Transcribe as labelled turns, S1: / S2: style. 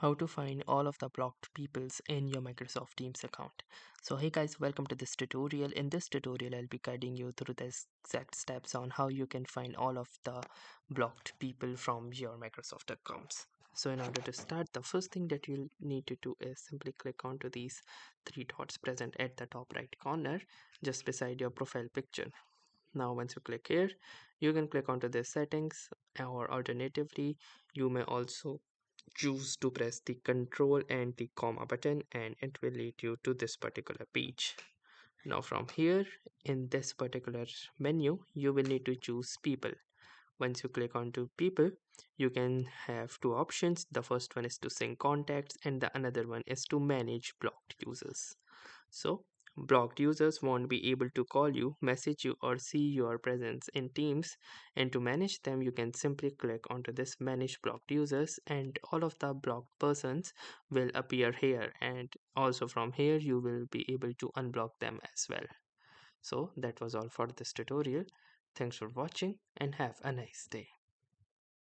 S1: how to find all of the blocked peoples in your Microsoft Teams account. So hey guys, welcome to this tutorial. In this tutorial, I'll be guiding you through the exact steps on how you can find all of the blocked people from your Microsoft accounts. So in order to start, the first thing that you'll need to do is simply click onto these three dots present at the top right corner, just beside your profile picture. Now once you click here, you can click onto the settings, or alternatively you may also choose to press the control and the comma button, and it will lead you to this particular page. Now from here, in this particular menu, you will need to choose people. Once you click onto people, you can have two options. The first one is to sync contacts and the another one is to manage blocked users. So, blocked users won't be able to call you, message you, or see your presence in Teams. And to manage them, you can simply click onto this Manage Blocked Users, and all of the blocked persons will appear here. And also from here, you will be able to unblock them as well. So, that was all for this tutorial. Thanks for watching and have a nice day.